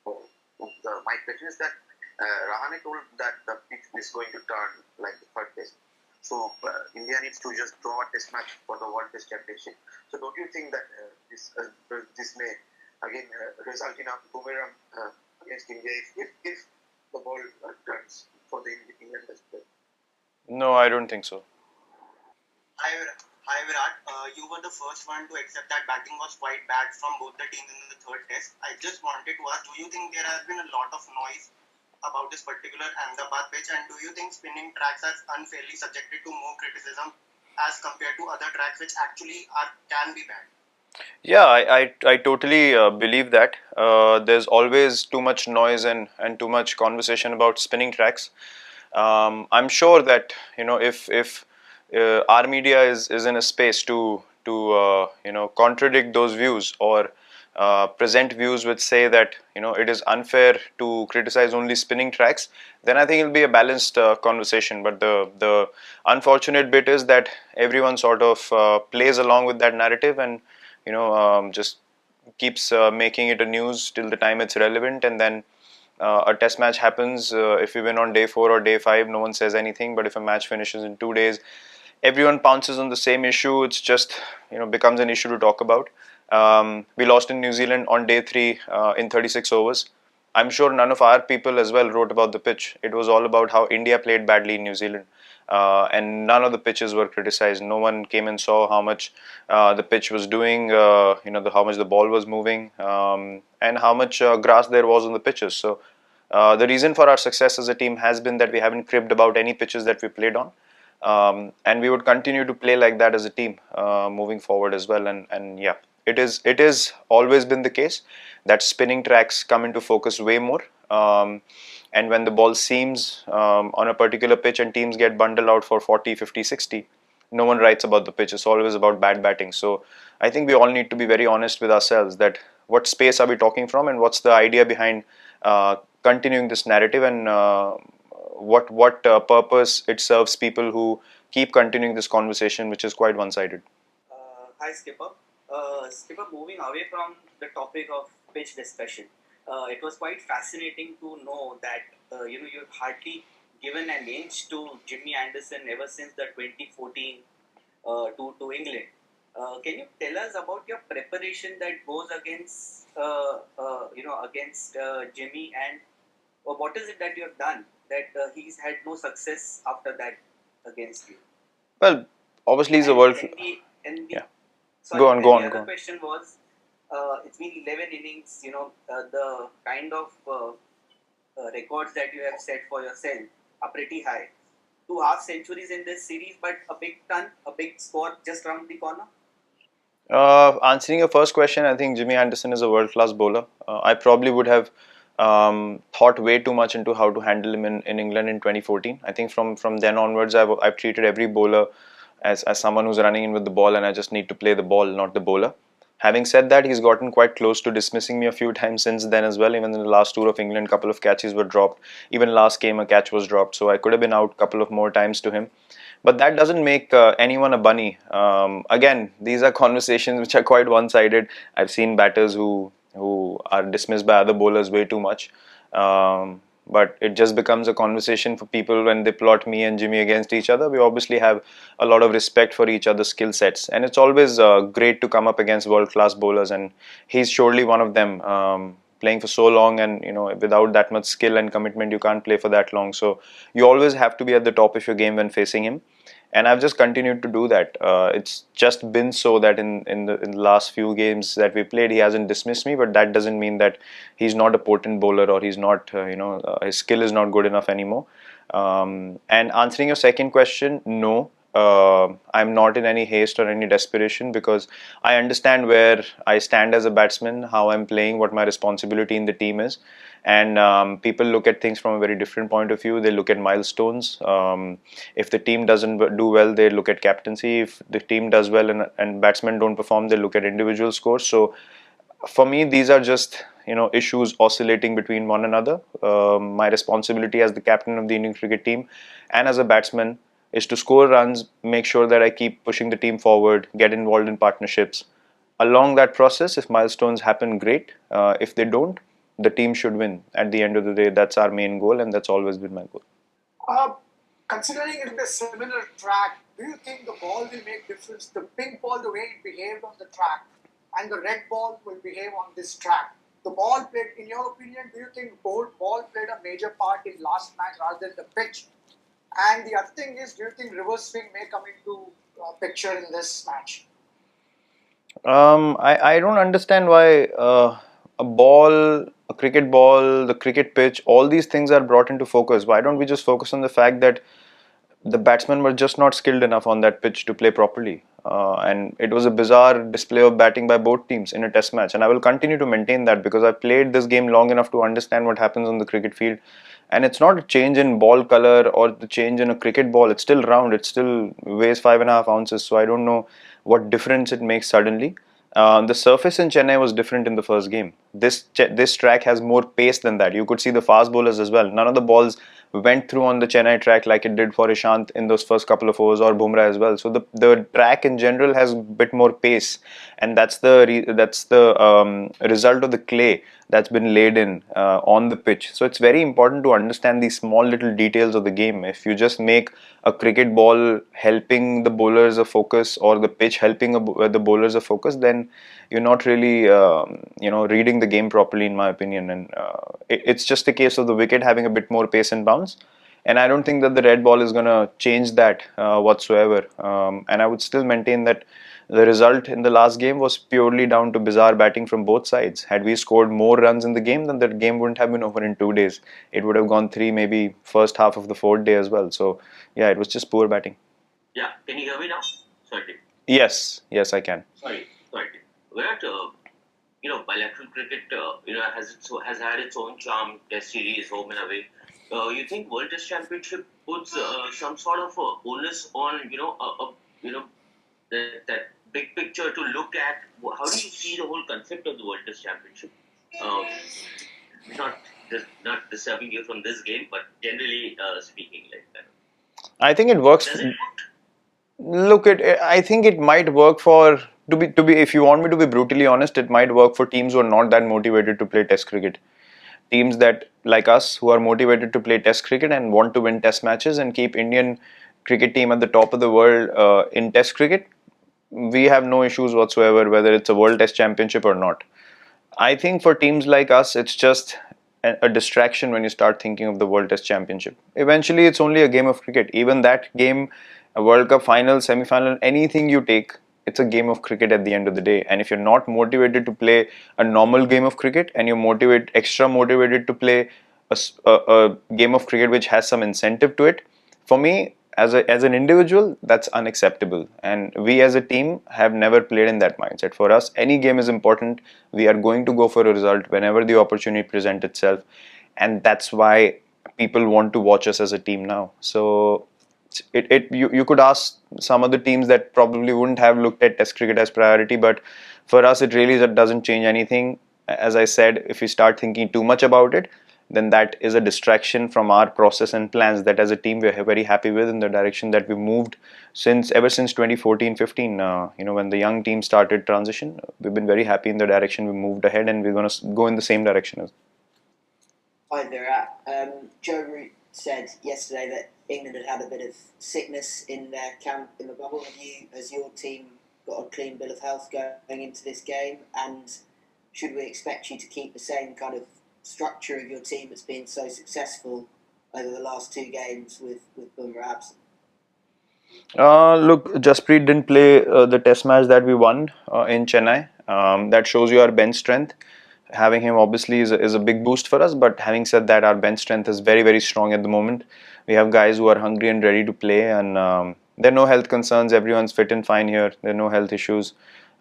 my question is that Rahane told that the pitch is going to turn like the third test. So India needs to just draw a test match for the World Test Championship. So don't you think that this may again result in a boomerang against India if the ball turns for the England Test play? No, I don't think so. Hi Virat, you were the first one to accept that batting was quite bad from both the teams in the third test. I just wanted to ask, do you think there has been a lot of noise about this particular Ahmedabad pitch, and do you think spinning tracks are unfairly subjected to more criticism as compared to other tracks which actually can be banned? Yeah, I totally believe that. There's always too much noise and too much conversation about spinning tracks. I'm sure that if our media is in a space to contradict those views or present views which say that it is unfair to criticize only spinning tracks, then I think it'll be a balanced conversation. But the unfortunate bit is that everyone sort of plays along with that narrative and just keeps making it a news till the time it's relevant, and then a test match happens. If we win on day 4 or day 5, no one says anything. But if a match finishes in 2 days, everyone pounces on the same issue. It's just becomes an issue to talk about. We lost in New Zealand on day 3 in 36 overs. I'm sure none of our people as well wrote about the pitch. It was all about how India played badly in New Zealand. And none of the pitches were criticized. No one came and saw how much the pitch was doing, how much the ball was moving, and how much grass there was on the pitches. So the reason for our success as a team has been that we haven't cribbed about any pitches that we played on. And we would continue to play like that as a team moving forward as well. And yeah, it is always been the case that spinning tracks come into focus way more. And when the ball seams on a particular pitch and teams get bundled out for 40, 50, 60, no one writes about the pitch. It's always about bad batting. So I think we all need to be very honest with ourselves that what space are we talking from and what's the idea behind continuing this narrative, and what purpose it serves people who keep continuing this conversation, which is quite one-sided. Hi Skipper. Skipper, moving away from the topic of pitch discussion, it was quite fascinating to know that you've hardly given an inch to Jimmy Anderson ever since the 2014 to England. Can you tell us about your preparation that goes against against Jimmy, and what is it that you have done that he's had no success after that against you? Well, obviously he's a world. Yeah. Go on. The other question was, it's been 11 innings. The kind of records that you have set for yourself are pretty high. 2 half centuries in this series, but a big score just around the corner. Answering your first question, I think Jimmy Anderson is a world-class bowler. I probably would have thought way too much into how to handle him in England in 2014. I think from then onwards, I've treated every bowler as someone who's running in with the ball, and I just need to play the ball, not the bowler. Having said that, he's gotten quite close to dismissing me a few times since then as well. Even in the last tour of England, a couple of catches were dropped. Even last game, a catch was dropped. So I could have been out a couple of more times to him. But that doesn't make anyone a bunny. Again, these are conversations which are quite one-sided. I've seen batters who are dismissed by other bowlers way too much. But it just becomes a conversation for people when they plot me and Jimmy against each other. We obviously have a lot of respect for each other's skill sets, and it's always great to come up against world-class bowlers, and he's surely one of them. Playing for so long, and without that much skill and commitment, you can't play for that long. So you always have to be at the top of your game when facing him, and I've just continued to do that. It's just been so that in the last few games that we played, he hasn't dismissed me, but that doesn't mean that he's not a potent bowler or he's not his skill is not good enough anymore. And answering your second question, no. I'm not in any haste or any desperation, because I understand where I stand as a batsman, how I'm playing, what my responsibility in the team is, and people look at things from a very different point of view. They look at milestones. If the team doesn't do well, they look at captaincy. If the team does well and batsmen don't perform, they look at individual scores. So for me, these are just issues oscillating between one another. My responsibility as the captain of the Indian cricket team and as a batsman is to score runs, make sure that I keep pushing the team forward, get involved in partnerships. Along that process, if milestones happen, great. If they don't, the team should win. At the end of the day, that's our main goal, and that's always been my goal. Considering it is a similar track, do you think the ball will make difference? The pink ball, the way it behaved on the track, and the red ball will behave on this track. The ball played, in your opinion, do you think ball played a major part in last match rather than the pitch? And the other thing is, do you think reverse swing may come into picture in this match? I don't understand why a ball, a cricket ball, the cricket pitch, all these things are brought into focus. Why don't we just focus on the fact that the batsmen were just not skilled enough on that pitch to play properly? And it was a bizarre display of batting by both teams in a test match. And I will continue to maintain that because I played this game long enough to understand what happens on the cricket field. And it's not a change in ball color or the change in a cricket ball. It's still round. It still weighs 5.5 ounces. So I don't know what difference it makes suddenly. The surface in Chennai was different in the first game. This track has more pace than that. You could see the fast bowlers as well. None of the balls went through on the Chennai track like it did for Ishant in those first couple of overs, or Bumrah as well. So the track in general has a bit more pace, and that's the result of the clay that's been laid in on the pitch. So it's very important to understand these small little details of the game. If you just make a cricket ball helping the bowlers a focus, or the pitch helping the bowlers a focus, then you're not really reading the game properly, in my opinion. And it's just a case of the wicket having a bit more pace and bounce. And I don't think that the red ball is going to change that whatsoever. And I would still maintain that the result in the last game was purely down to bizarre batting from both sides. Had we scored more runs in the game, then the game wouldn't have been over in 2 days. It would have gone 3, maybe first half of the 4th day as well. So yeah, it was just poor batting. Yeah, can you hear me now? Sorry. Yes, I can. Sorry. Virat, bilateral cricket, has had its own charm. Test series, home and away. You think World Test Championship puts some sort of onus on that big picture to look at? How do you see the whole concept of the World Test Championship? Not disturbing you from this game, but generally speaking, like that. I think it works. Does it Look, I think it might work for to be. If you want me to be brutally honest, it might work for teams who are not that motivated to play Test cricket. Teams that, like us, who are motivated to play Test cricket and want to win Test matches and keep Indian cricket team at the top of the world in Test cricket, we have no issues whatsoever whether it's a World Test Championship or not. I think for teams like us, it's just a distraction when you start thinking of the World Test Championship. Eventually, it's only a game of cricket. Even that game, a World Cup final, semi-final, anything you take, it's a game of cricket at the end of the day. And if you're not motivated to play a normal game of cricket, and you're extra motivated to play a game of cricket which has some incentive to it, for me, as an individual, that's unacceptable. And we as a team have never played in that mindset. For us, any game is important. We are going to go for a result whenever the opportunity presents itself. And that's why people want to watch us as a team now. So you could ask some other teams that probably wouldn't have looked at Test cricket as priority, but for us it really doesn't change anything. As I said, if we start thinking too much about it, then that is a distraction from our process and plans that as a team we're very happy with, in the direction that we moved ever since 2014-15. When the young team started transition, we've been very happy in the direction we moved ahead, and we're going to go in the same direction. Hi Virat. Joe Root said yesterday that England had a bit of sickness in their camp in the bubble. Has your team got a clean bill of health going into this game? And should we expect you to keep the same kind of structure of your team that's been so successful over the last 2 games with Bumrah absent? Look, Jasprit didn't play the test match that we won in Chennai. That shows you our bench strength. Having him obviously is a big boost for us, but having said that, our bench strength is very, very strong at the moment. We have guys who are hungry and ready to play, and there are no health concerns. Everyone's fit and fine here. There are no health issues.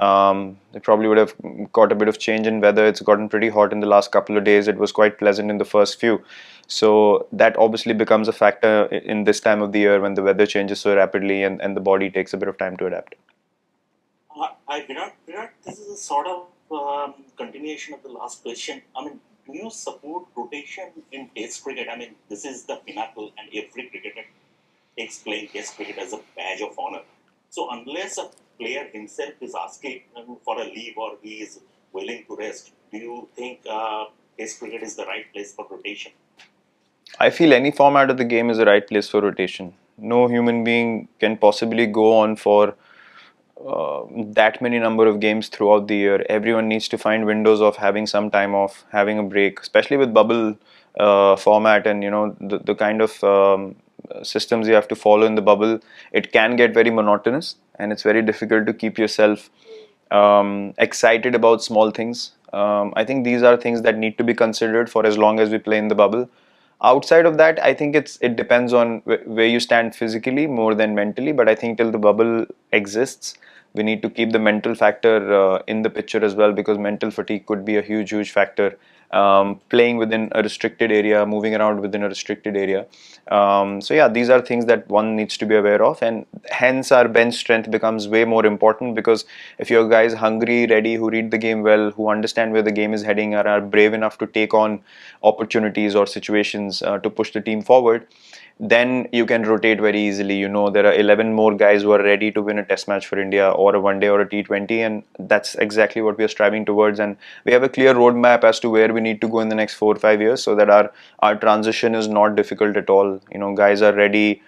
They probably would have got a bit of change in weather. It's gotten pretty hot in the last couple of days. It was quite pleasant in the first few. So that obviously becomes a factor in this time of the year when the weather changes so rapidly and the body takes a bit of time to adapt. Virat, this is a sort of continuation of the last question. I mean, do you support rotation in Test cricket? I mean, this is the pinnacle, and every cricketer takes playing Test cricket as a badge of honor. So unless a player himself is asking for a leave or he is willing to rest, do you think Test cricket is the right place for rotation? I feel any format of the game is the right place for rotation. No human being can possibly go on for that many number of games throughout the year. Everyone needs to find windows of having some time off, having a break, especially with bubble format and the kind of systems you have to follow in the bubble. It can get very monotonous, and it's very difficult to keep yourself excited about small things. I think these are things that need to be considered for as long as we play in the bubble. Outside of that, I think it depends on where you stand physically more than mentally. But I think till the bubble exists, we need to keep the mental factor in the picture as well, because mental fatigue could be a huge factor. Playing within a restricted area, moving around within a restricted area. So yeah, these are things that one needs to be aware of, and hence our bench strength becomes way more important, because if your guys hungry, ready, who read the game well, who understand where the game is heading, or are brave enough to take on opportunities or situations to push the team forward, then you can rotate very easily. There are 11 more guys who are ready to win a test match for India, or a one day or a T20, and that's exactly what we are striving towards. And we have a clear roadmap as to where we need to go in the next 4 or 5 years, so that our transition is not difficult at all. Guys are ready.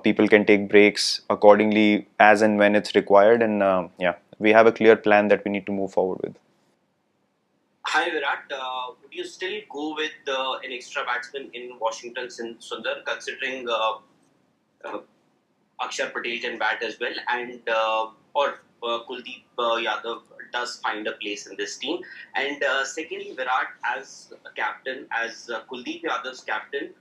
People can take breaks accordingly as and when it's required, and yeah, we have a clear plan that we need to move forward with. Hi Virat, would you still go with an extra batsman in Washington since Sundar, considering Akshar Patel can bat as well, and or Kuldeep Yadav does find a place in this team? And secondly, Virat as a captain, as Kuldeep Yadav's captain,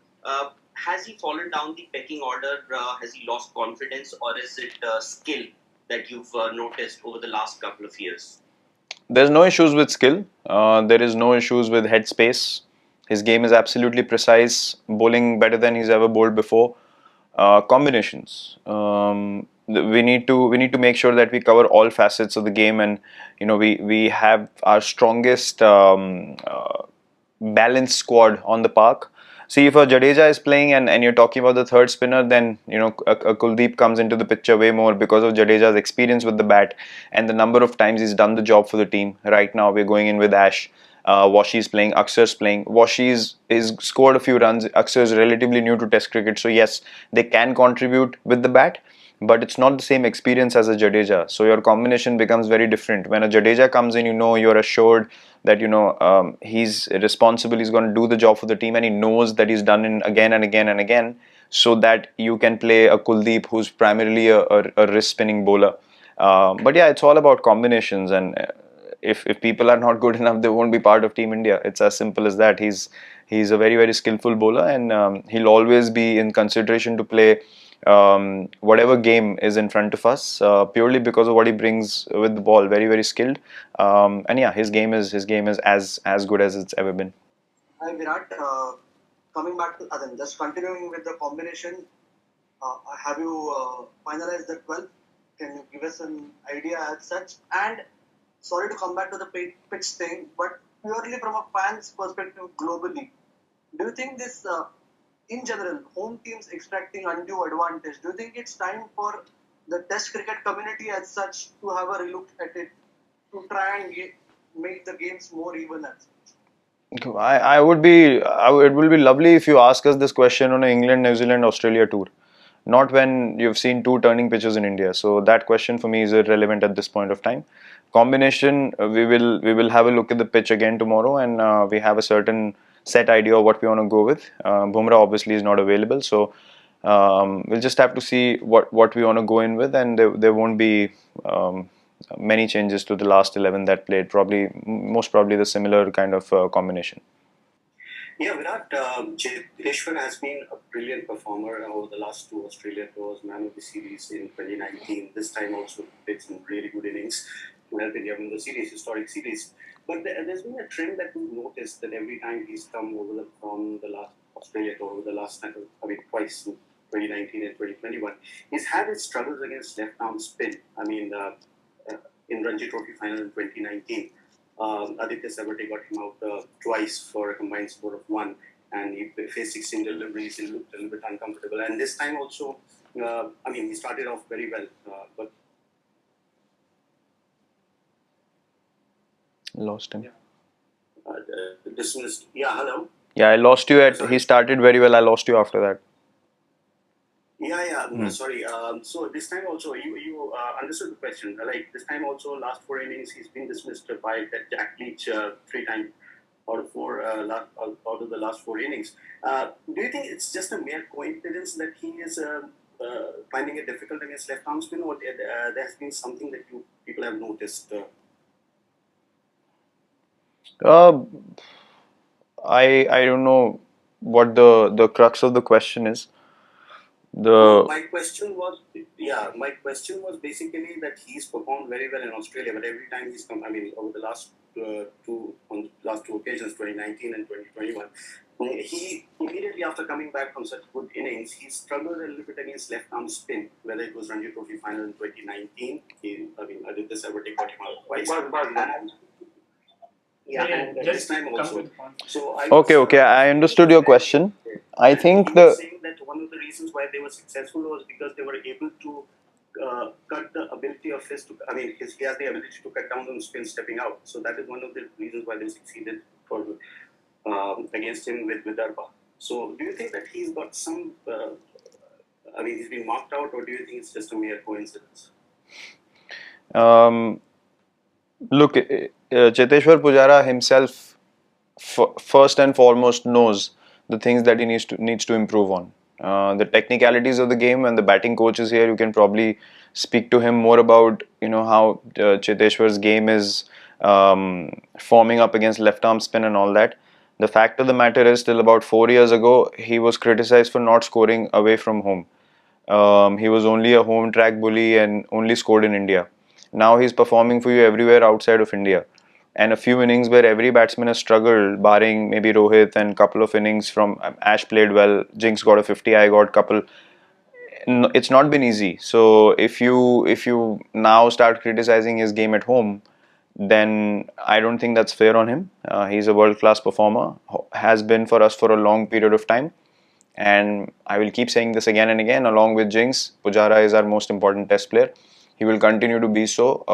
has he fallen down the pecking order? Has he lost confidence, or is it skill that you've noticed over the last couple of years? There's no issues with skill. There is no issues with headspace. His game is absolutely precise, bowling better than he's ever bowled before. Combinations. We need to make sure that we cover all facets of the game, and we have our strongest balanced squad on the park. See, if a Jadeja is playing and you're talking about the third spinner, then a Kuldeep comes into the picture way more, because of Jadeja's experience with the bat and the number of times he's done the job for the team. Right now, we're going in with Ash. Washi's playing, Akshar's playing. Washi's is scored a few runs. Akshar is relatively new to Test cricket, so yes, they can contribute with the bat, but it's not the same experience as a Jadeja. So your combination becomes very different. When a Jadeja comes in, you're assured that he's responsible. He's going to do the job for the team, and he knows that he's done it again and again and again. So that you can play a Kuldeep who's primarily a wrist spinning bowler. But yeah, it's all about combinations, and if people are not good enough, they won't be part of Team India. It's as simple as that. He's a very skillful bowler, and he'll always be in consideration to play whatever game is in front of us, purely because of what he brings with the ball. Very skilled, and yeah, his game is as good as it's ever been. Hi Virat, coming back to Adam, just continuing with the combination, have you finalized the 12? Can you give us an idea as such? And sorry to come back to the pitch thing, but purely from a fan's perspective globally, do you think this, in general, home teams extracting undue advantage, do you think it's time for the Test cricket community as such to have a relook at it, to try and make the games more even as such? It will be lovely if you ask us this question on an England, New Zealand, Australia tour, not when you've seen 2 turning pitches in India. So that question for me is irrelevant at this point of time. Combination, we will have a look at the pitch again tomorrow, and we have a certain set idea of what we want to go with. Bumrah obviously is not available, so we'll just have to see what we want to go in with, and there won't be many changes to the last 11 that played. Most probably the similar kind of combination. Yeah, Virat, Jiteshwar has been a brilliant performer over the last 2 Australia tours, man of the series in 2019. This time also played some really good innings to help India win the series, historic series. But there's been a trend that we've noticed that every time he's come over from the last Australia tour, over the last time, twice in 2019 and 2021, he's had his struggles against left-arm spin. In Ranji Trophy final in 2019. Aditya Savate got him out twice for a combined score of 1, and he faced 16 deliveries. He looked a little bit uncomfortable. And this time also, he started off very well, but lost him. dismissed. Yeah, hello. Yeah, I lost you at. Sorry. He started very well. I lost you after that. Yeah. No, sorry. So this time also, you understood the question. Like this time also, last 4 innings, he's been dismissed by that Jack Leach 3 times out of four. Out of the last 4 innings. Do you think it's just a mere coincidence that he is finding it difficult against left arm spin, or there has been something that people have noticed? Uh, I don't know what the crux of the question is. No, The my question was basically that he's performed very well in Australia, but every time he's come, I mean, over the last last two occasions, 2019 and 2021, he immediately after coming back from such good innings, he struggled a little bit against left arm spin. Whether it was Ranji Trophy final in 2019, Aditya Sarvate got him out twice. And this time also. So okay. I understood your question. I think he was saying that one of the reasons why they were successful was because they were able to cut the ability of his to. I mean, he has the ability to cut down on spin stepping out. So that is one of the reasons why they succeeded for against him with Vidarbha. So do you think that he's got some? I mean, he's been marked out, or do you think it's just a mere coincidence? Look, Cheteshwar Pujara himself first and foremost knows the things that he needs to improve on. The technicalities of the game, and the batting coach is here, you can probably speak to him more about how Cheteshwar's game is forming up against left arm spin and all that. The fact of the matter is, till about 4 years ago, he was criticized for not scoring away from home. He was only a home track bully and only scored in India. Now he's performing for you everywhere outside of India. And a few innings where every batsman has struggled, barring maybe Rohit, and couple of innings from Ash played well, Jinx got a 50, I got couple. It's not been easy. So if you now start criticizing his game at home, then I don't think that's fair on him. He's a world-class performer, has been for us for a long period of time. And I will keep saying this again and again, along with Jinx, Pujara is our most important test player. He will continue to be so.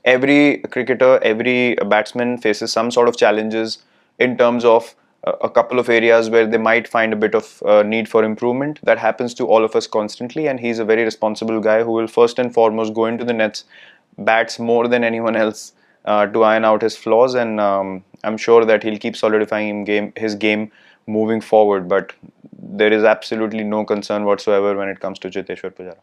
Every cricketer, every batsman faces some sort of challenges in terms of a couple of areas where they might find a bit of need for improvement. That happens to all of us constantly, and he's a very responsible guy who will first and foremost go into the nets, bats more than anyone else to iron out his flaws, and I'm sure that he'll keep solidifying his game moving forward. But there is absolutely no concern whatsoever when it comes to Cheteshwar Pujara.